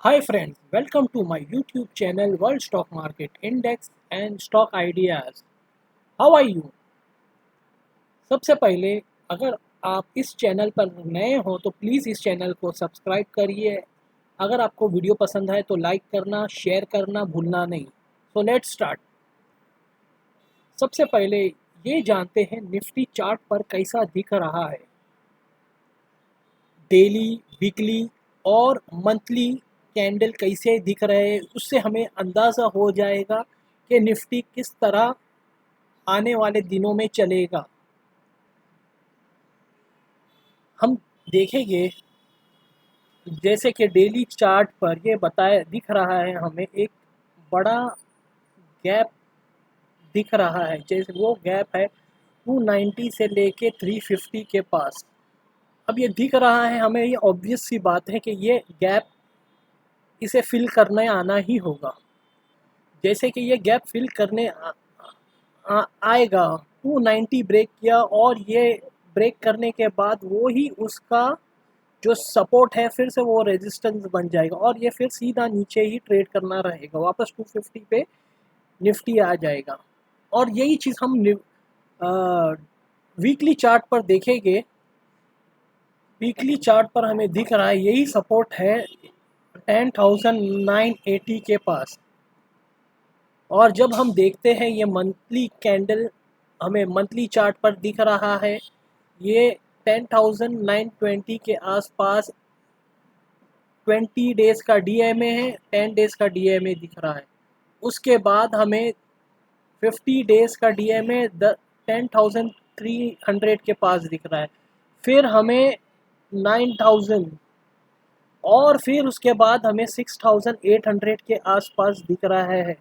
Hi friends, welcome to my YouTube channel World Stock Market Index and Stock Ideas. How are you? सबसे पहले अगर आप इस channel पर नए हो तो प्लीज़ इस चैनल को सब्सक्राइब करिए। अगर आपको वीडियो पसंद है तो लाइक करना, शेयर करना भूलना नहीं। So let's start. सबसे पहले ये जानते हैं निफ्टी चार्ट पर कैसा दिख रहा है। डेली, वीकली और मंथली कैंडल कैसे दिख रहे हैं उससे हमें अंदाज़ा हो जाएगा कि निफ्टी किस तरह आने वाले दिनों में चलेगा। हम देखेंगे जैसे कि डेली चार्ट पर ये बताया दिख रहा है, हमें एक बड़ा गैप दिख रहा है। जैसे वो गैप है 290 से लेके 350 के पास। अब ये दिख रहा है हमें, ये ऑब्वियस सी बात है कि ये गैप इसे फिल करने आना ही होगा। जैसे कि ये गैप फिल करने आएगा, 290 ब्रेक किया और ये ब्रेक करने के बाद वो ही उसका जो सपोर्ट है फिर से वो रेजिस्टेंस बन जाएगा और ये फिर सीधा नीचे ही ट्रेड करना रहेगा। वापस 250 पे निफ्टी आ जाएगा और यही चीज़ हम वीकली चार्ट पर देखेंगे। वीकली चार्ट पर हमें दिख रहा है यही सपोर्ट है 10,980 के पास। और जब हम देखते हैं ये मंथली कैंडल हमें मंथली चार्ट पर दिख रहा है, ये 10,920 के आसपास 20 डेज़ का डीएमए है, 10 डेज़ का डीएमए दिख रहा है। उसके बाद हमें 50 डेज़ का डीएमए 10,300 के पास दिख रहा है। फिर हमें 9,000 और फिर उसके बाद हमें 6,800 के आसपास दिख रहा है।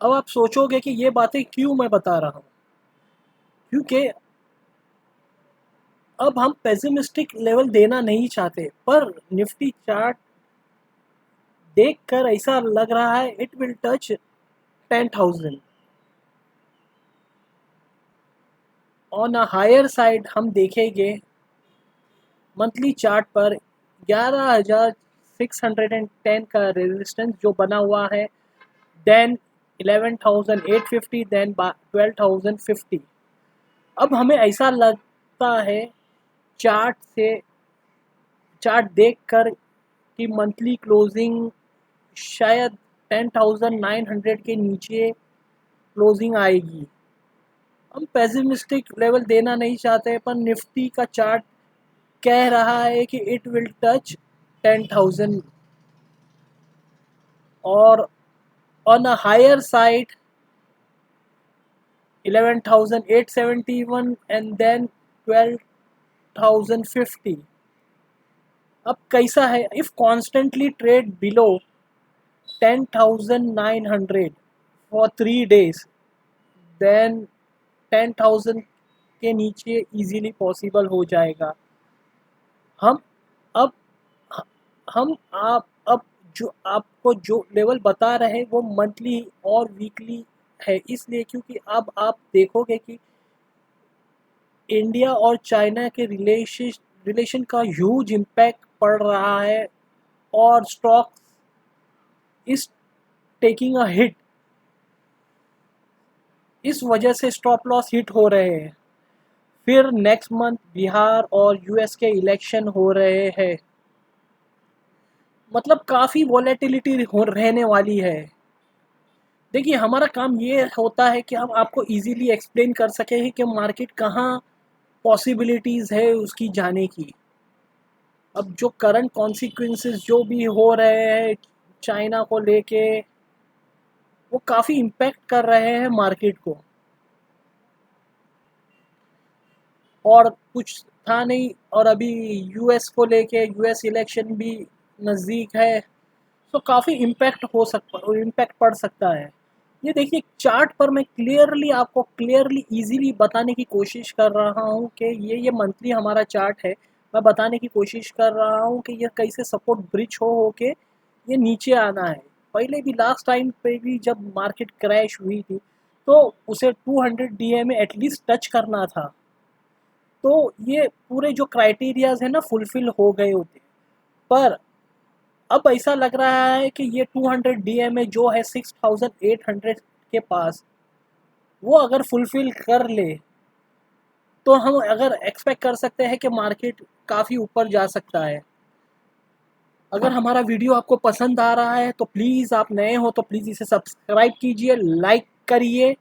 अब आप सोचोगे कि ये बातें क्यों मैं बता रहा हूँ, क्योंकि अब हम पेसिमिस्टिक लेवल देना नहीं चाहते, पर निफ्टी चार्ट देखकर ऐसा लग रहा है it will touch 10,000। On a higher side हम देखेंगे मंथली चार्ट पर 11,610 का रेजिस्टेंस जो बना हुआ है, देन 11,850, देन 12,050। अब हमें ऐसा लगता है चार्ट देखकर कि मंथली क्लोजिंग शायद 10,900 के नीचे क्लोजिंग आएगी। हम पेसिमिस्टिक लेवल देना नहीं चाहते, पर निफ्टी का चार्ट कह रहा है कि इट विल टच 10,000 और on a higher side 11,871 and then 12,050। अब कैसा है, if constantly trade below 10,900 for 3 days, then 10,000 के नीचे इजीली पॉसिबल हो जाएगा। हम अब हम आप अब जो आपको जो लेवल बता रहे हैं वो मंथली और वीकली है, इसलिए क्योंकि अब आप देखोगे कि इंडिया और चाइना के रिलेशन का ह्यूज इम्पैक्ट पड़ रहा है और stock is taking a hit. इस वजह से स्टॉप लॉस हिट हो रहे हैं। फिर नेक्स्ट मंथ बिहार और यूएस के इलेक्शन हो रहे हैं, मतलब काफ़ी वॉलेटिलिटी हो रहने वाली है। देखिए हमारा काम ये होता है कि हम आपको इजीली एक्सप्लेन कर सकें कि मार्केट कहाँ पॉसिबिलिटीज़ है उसकी जाने की। अब जो करंट कॉन्सिक्वेंसेस जो भी हो रहे हैं चाइना को लेके, वो काफ़ी इम्पैक्ट कर रहे हैं मार्केट को। और कुछ था नहीं, और अभी यूएस को लेके यूएस इलेक्शन भी नज़दीक है, तो काफ़ी इम्पैक्ट पड़ सकता है। ये देखिए चार्ट पर मैं आपको क्लियरली इजीली बताने की कोशिश कर रहा हूँ कि ये मंथली हमारा चार्ट है। मैं बताने की कोशिश कर रहा हूँ कि ये कैसे सपोर्ट ब्रिज हो के ये नीचे आना है। पहले भी लास्ट टाइम पे भी जब मार्केट क्रैश हुई थी तो उसे 200 डीएमए एटलीस्ट टच करना था, तो ये पूरे जो क्राइटेरियाज है ना फुलफिल हो गए होते। पर अब ऐसा लग रहा है कि ये 200 DMA जो है 6800 के पास, वो अगर फुलफिल कर ले तो हम अगर एक्सपेक्ट कर सकते हैं कि मार्केट काफ़ी ऊपर जा सकता है। अगर हमारा वीडियो आपको पसंद आ रहा है तो प्लीज़, आप नए हो तो प्लीज़ इसे सब्सक्राइब कीजिए, लाइक करिए,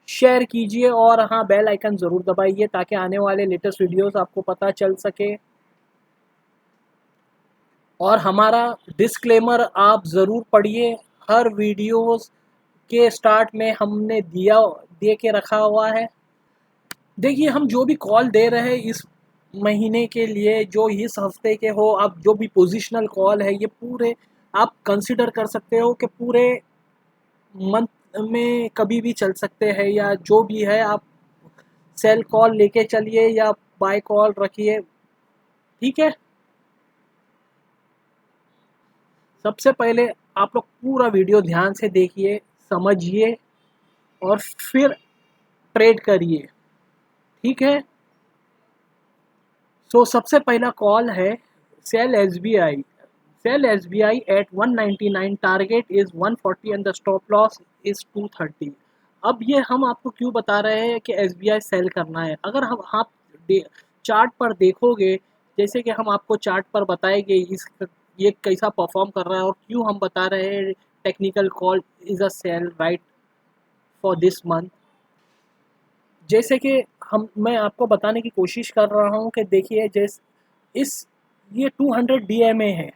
शेयर कीजिए और हाँ, बेल आइकन ज़रूर दबाइए ताकि आने वाले लेटेस्ट वीडियोस आपको पता चल सके। और हमारा डिस्क्लेमर आप ज़रूर पढ़िए, हर वीडियोस के स्टार्ट में हमने दे के रखा हुआ है। देखिए, हम जो भी कॉल दे रहे हैं इस महीने के लिए, जो इस हफ्ते के हो, आप जो भी पोजिशनल कॉल है, ये पूरे आप कंसिडर कर सकते हो कि पूरे मंथ में कभी भी चल सकते हैं, या जो भी है आप सेल कॉल लेके चलिए या बाय कॉल रखिए, ठीक है। सबसे पहले आप लोग पूरा वीडियो ध्यान से देखिए, समझिए और फिर ट्रेड करिए, ठीक है। सो सबसे पहला कॉल है sell SBI। Sell SBI at 199, target is 140 and the stop loss is 230। अब ये हम आपको क्यों बता रहे हैं कि SBI सेल करना है। अगर हम आप चार्ट पर देखोगे, जैसे कि हम आपको चार्ट पर बताएंगे ये कैसा परफॉर्म कर रहा है और क्यों हम बता रहे हैं technical call is a sell right for this month. जैसे कि हम मैं आपको बताने की कोशिश कर रहा हूँ कि देखिए, इस ये 200 DMA है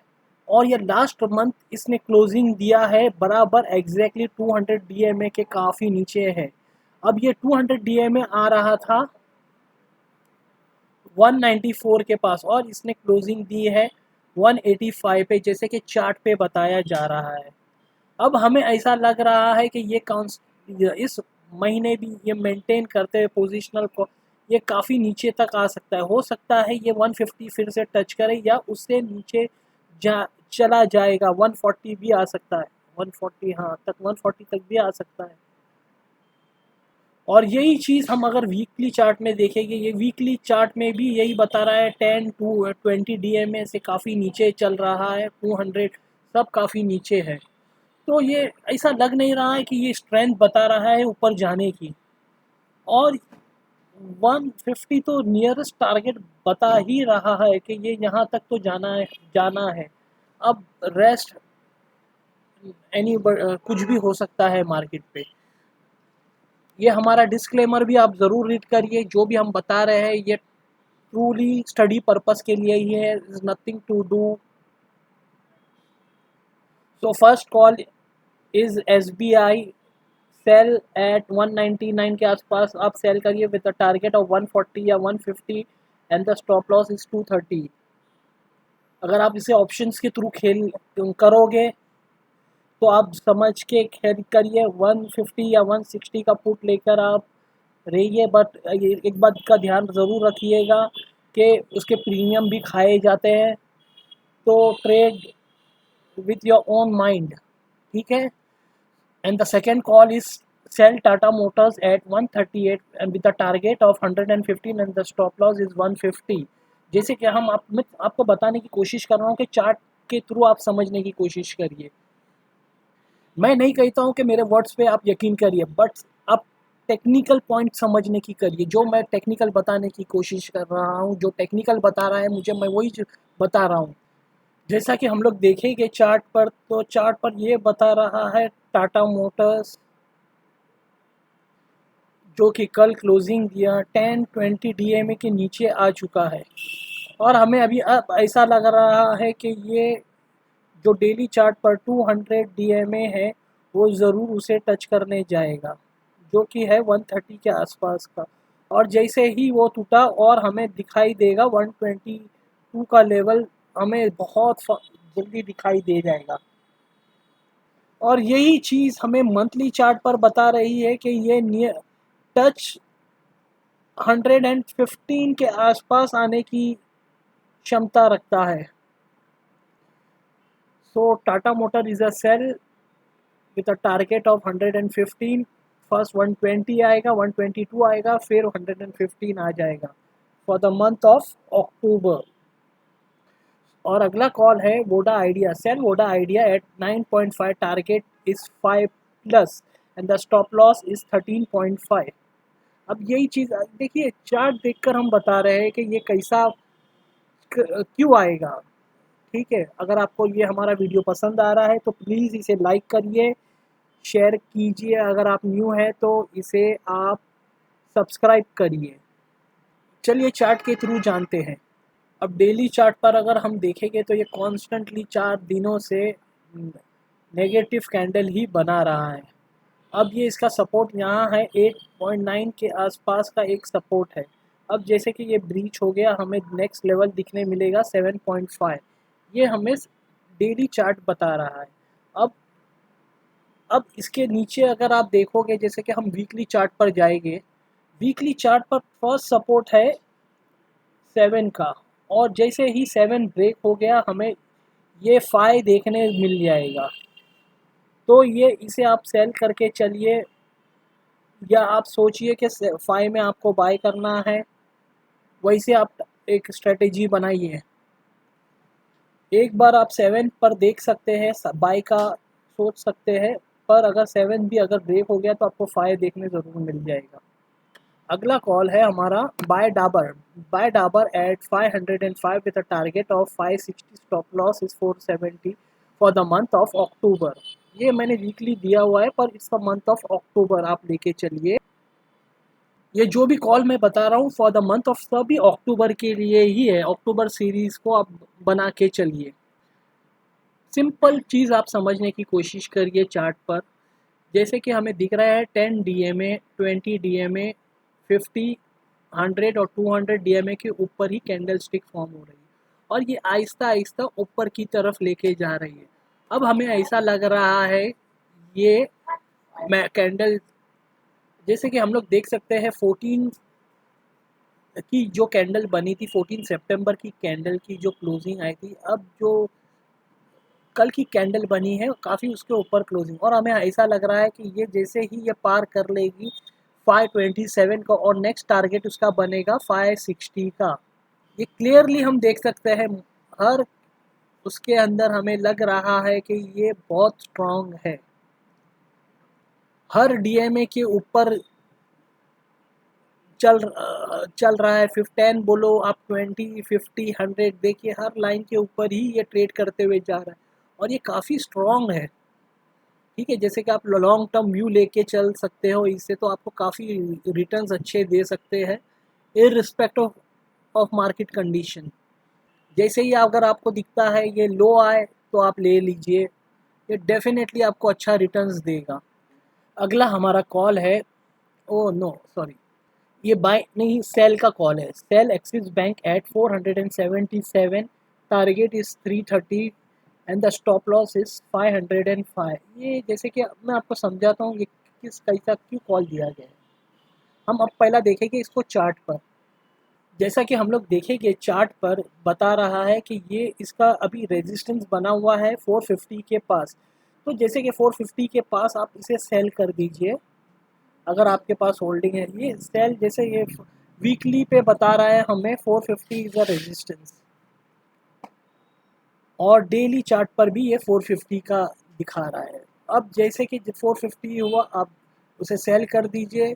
और ये लास्ट मंथ इसने क्लोजिंग दिया है बराबर एग्जैक्टली 200 DMA के काफ़ी नीचे है। अब ये 200 DMA आ रहा था 194 के पास और इसने क्लोजिंग दी है 185 पे, जैसे कि चार्ट पे बताया जा रहा है। अब हमें ऐसा लग रहा है कि इस महीने भी ये मेंटेन करते हुए पोजिशनल को ये काफ़ी नीचे तक आ सकता है। हो सकता है ये 150 फिर से टच करे या उससे नीचे चला जाएगा, 140 भी आ सकता है, 140 हाँ तक 140 तक भी आ सकता है। और यही चीज़ हम अगर वीकली चार्ट में देखेंगे, ये वीकली चार्ट में भी यही बता रहा है 10 to 20 DMA से काफ़ी नीचे चल रहा है, 200 सब काफ़ी नीचे है। तो ये ऐसा लग नहीं रहा है कि ये स्ट्रेंथ बता रहा है ऊपर जाने की। और 150 तो नियरेस्ट टारगेट बता ही रहा है कि ये यहाँ तक तो जाना है। अब रेस्ट कुछ भी हो सकता है मार्केट पे। ये हमारा डिस्क्लेमर भी आप ज़रूर रीड करिए, जो भी हम बता रहे हैं ये ट्रूली स्टडी पर्पस के लिए ही है, is nothing to do. So first call is SBI, sell at 199 के आसपास आप सेल करिए विद अ टारगेट ऑफ 140 या 150 and the stop loss is 230। अगर आप इसे ऑप्शंस के थ्रू खेल करोगे तो आप समझ के खरीद करिए, 150 या 160 का पुट लेकर आप रहिए। बट एक बात का ध्यान ज़रूर रखिएगा कि उसके प्रीमियम भी खाए जाते हैं, तो trade with your own mind, ठीक है। And the second call is sell Tata Motors at 138 and with a target of 115 and the stop loss is 150। जैसे कि मैं आपको बताने की कोशिश कर रहा हूँ कि चार्ट के थ्रू आप समझने की कोशिश करिए। मैं नहीं कहता हूँ कि मेरे वर्ड्स पे आप यकीन करिए, बट आप टेक्निकल पॉइंट समझने की करिए। जो मैं टेक्निकल बताने की कोशिश कर रहा हूँ, जो टेक्निकल बता रहा है मुझे, मैं वही बता रहा हूँ। जैसा कि हम लोग देखेंगे चार्ट पर, तो चार्ट पर ये बता रहा है टाटा मोटर्स जो कि कल क्लोजिंग दिया 10-20 DMA के नीचे आ चुका है और हमें अभी अब ऐसा लग रहा है कि ये जो डेली चार्ट पर 200 DMA है वो ज़रूर उसे टच करने जाएगा, जो कि है 130 के आसपास का। और जैसे ही वो टूटा और हमें दिखाई देगा 122 का लेवल हमें बहुत जल्दी दिखाई दे जाएगा। और यही चीज़ हमें मंथली चार्ट पर बता रही है कि ये नियर टच 115 के आसपास आने की क्षमता रखता है। So Tata motor is a sell with a target of 115। First 120 आएगा, 122 आएगा, फिर 115 आ जाएगा for the month of October. और अगला कॉल है Voda Idea, sell Voda Idea at 9.5, target is 5 plus and the stop loss is 13.5। अब यही चीज़ देखिए, चार्ट देखकर हम बता रहे हैं कि ये कैसा क्यों आएगा। ठीक है, अगर आपको ये हमारा वीडियो पसंद आ रहा है तो प्लीज़ इसे लाइक करिए, शेयर कीजिए, अगर आप न्यू हैं तो इसे आप सब्सक्राइब करिए। चलिए चार्ट के थ्रू जानते हैं। अब डेली चार्ट पर अगर हम देखेंगे तो ये कॉन्स्टेंटली 4 दिनों से नेगेटिव कैंडल ही बना रहा है। अब ये इसका सपोर्ट यहाँ है 8.9 के आसपास का एक सपोर्ट है। अब जैसे कि ये ब्रीच हो गया, हमें नेक्स्ट लेवल दिखने मिलेगा 7.5। ये हमें डेली चार्ट बता रहा है। अब अब इसके नीचे अगर आप देखोगे, जैसे कि हम वीकली चार्ट पर जाएंगे, वीकली चार्ट पर फर्स्ट सपोर्ट है 7 का, और जैसे ही 7 ब्रेक हो गया हमें ये 5 देखने मिल जाएगा। तो ये इसे आप सेल करके चलिए, या आप सोचिए कि 5 में आपको बाय करना है, वैसे आप एक स्ट्रेटेजी बनाइए। एक बार आप 7 पर देख सकते हैं, बाय का सोच सकते हैं, पर अगर 7 भी अगर ब्रेक हो गया तो आपको 5 देखने ज़रूर मिल जाएगा। अगला कॉल है हमारा buy Dabur at 505 with a target of 560, stop loss is 470 for the month of October. ये मैंने वीकली दिया हुआ है, पर इसका मंथ ऑफ अक्टूबर आप लेके चलिए। ये जो भी कॉल मैं बता रहा हूँ फॉर द मंथ ऑफ सभी अक्टूबर के लिए ही है। अक्टूबर सीरीज़ को आप बना के चलिए। सिंपल चीज़ आप समझने की कोशिश करिए चार्ट पर। जैसे कि हमें दिख रहा है 10 DMA, 20 DMA, 50, 100 और 200 DMA के ऊपर ही कैंडल स्टिक फॉर्म हो रही है, और ये आहिस्ता आहिस्ता ऊपर की तरफ लेके जा रही है। अब हमें ऐसा लग रहा है ये मैं कैंडल, जैसे कि हम लोग देख सकते हैं 14 की जो कैंडल बनी थी, 14 सितंबर की कैंडल की जो क्लोजिंग आई थी, अब जो कल की कैंडल बनी है काफ़ी उसके ऊपर क्लोजिंग, और हमें ऐसा लग रहा है कि ये जैसे ही ये पार कर लेगी 527 का, और नेक्स्ट टारगेट उसका बनेगा 560 का। ये क्लियरली हम देख सकते हैं, हर उसके अंदर हमें लग रहा है कि ये बहुत स्ट्रॉन्ग है। हर डीएमए के ऊपर चल रहा है। 10 बोलो आप, 20, 50, 100, देखिए हर लाइन के ऊपर ही ये ट्रेड करते हुए जा रहा है, और ये काफ़ी स्ट्रॉन्ग है। ठीक है, जैसे कि आप लॉन्ग टर्म व्यू लेके चल सकते हो इससे, तो आपको काफ़ी रिटर्न्स अच्छे दे सकते हैं इररिस्पेक्ट ऑफ मार्केट कंडीशन। जैसे ही अगर आपको दिखता है ये लो आए तो आप ले लीजिए, ये डेफिनेटली आपको अच्छा रिटर्न्स देगा। अगला हमारा कॉल है, ओ नो सॉरी, ये बाय नहीं, सेल का कॉल है। Sell Axis Bank at 477, target is 330 and the stop loss is 505। ये जैसे कि मैं आपको समझाता हूँ ये किस कैसा क्यों कॉल दिया गया है। हम अब पहला देखेंगे इसको चार्ट पर। जैसा कि हम लोग देखेंगे चार्ट पर बता रहा है कि ये इसका अभी रेजिस्टेंस बना हुआ है 450 के पास। तो जैसे कि 450 के पास आप इसे सेल कर दीजिए अगर आपके पास होल्डिंग है। ये सेल जैसे ये वीकली पे बता रहा है हमें 450 इज अ रेजिस्टेंस, और डेली चार्ट पर भी ये 450 का दिखा रहा है। अब जैसे कि 450 हुआ, आप उसे सेल कर दीजिए,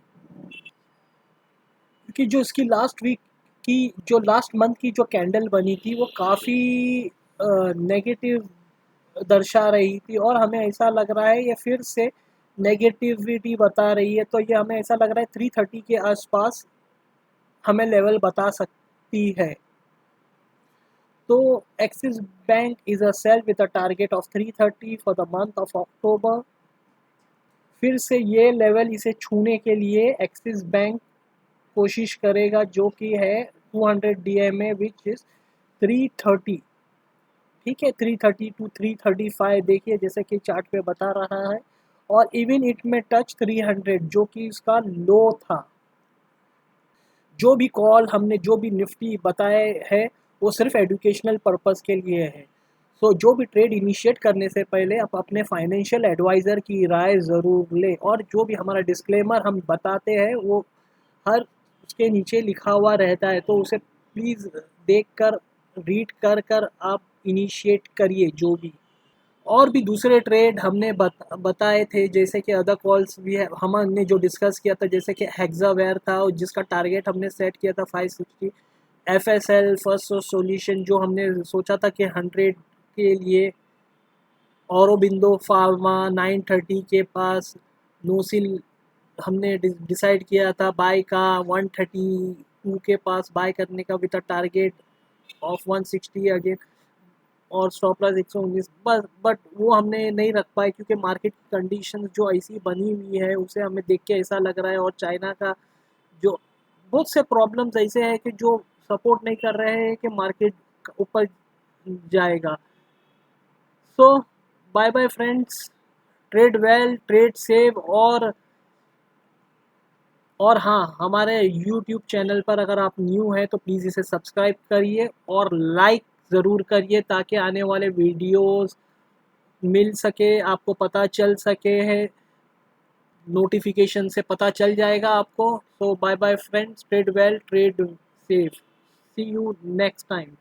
क्योंकि जो इसकी लास्ट वीक की जो लास्ट मंथ की जो कैंडल बनी थी वो काफ़ी नेगेटिव दर्शा रही थी, और हमें ऐसा लग रहा है ये फिर से नेगेटिविटी बता रही है। तो ये हमें ऐसा लग रहा है 330 के आसपास हमें लेवल बता सकती है। तो Axis Bank is a sell with a target of 330 for the month of October. फिर से ये लेवल इसे छूने के लिए एक्सिस बैंक कोशिश करेगा, जो कि है 200 DMA विच इज़ 330। ठीक है, 330 टू 335 देखिए जैसे कि चार्ट पे बता रहा है, और इवन इट में टच 300 जो कि इसका लो था। जो भी कॉल हमने जो भी निफ्टी बताए हैं वो सिर्फ एजुकेशनल पर्पस के लिए है। सो जो भी ट्रेड इनिशिएट करने से पहले आप अपने फाइनेंशियल एडवाइज़र की राय ज़रूर लें, और जो भी हमारा डिस्क्लेमर हम बताते हैं वो हर उसके नीचे लिखा हुआ रहता है, तो उसे प्लीज़ देख कर रीड कर कर आप इनिशिएट करिए जो भी। और भी दूसरे ट्रेड हमने बताए थे, जैसे कि अदर कॉल्स भी है हमने जो डिस्कस किया था, जैसे कि हेक्सावेयर था जिसका टारगेट हमने सेट किया था 560। FSL फर्स्ट सॉल्यूशन जो हमने सोचा था कि 100 के लिए। औरोबिंदो फार्मा 930 के पास। नोसिल हमने डिसाइड किया था बाय का 132 के पास बाय करने का with a target of 160 again, और स्टॉप लॉस 119। बट वो हमने नहीं रख पाए क्योंकि मार्केट की कंडीशन जो ऐसी बनी हुई है उसे हमें देख के ऐसा लग रहा है, और चाइना का जो बहुत से प्रॉब्लम्स ऐसे हैं कि जो सपोर्ट नहीं कर रहे हैं कि मार्केट ऊपर जाएगा। So bye bye friends, trade well, trade safe. और हाँ, हमारे यूट्यूब चैनल पर अगर आप न्यू हैं तो प्लीज़ इसे सब्सक्राइब करिए और लाइक ज़रूर करिए ताकि आने वाले वीडियोस मिल सके, आपको पता चल सके है, नोटिफिकेशन से पता चल जाएगा आपको। So bye bye friends, trade well, trade safe, see you next time.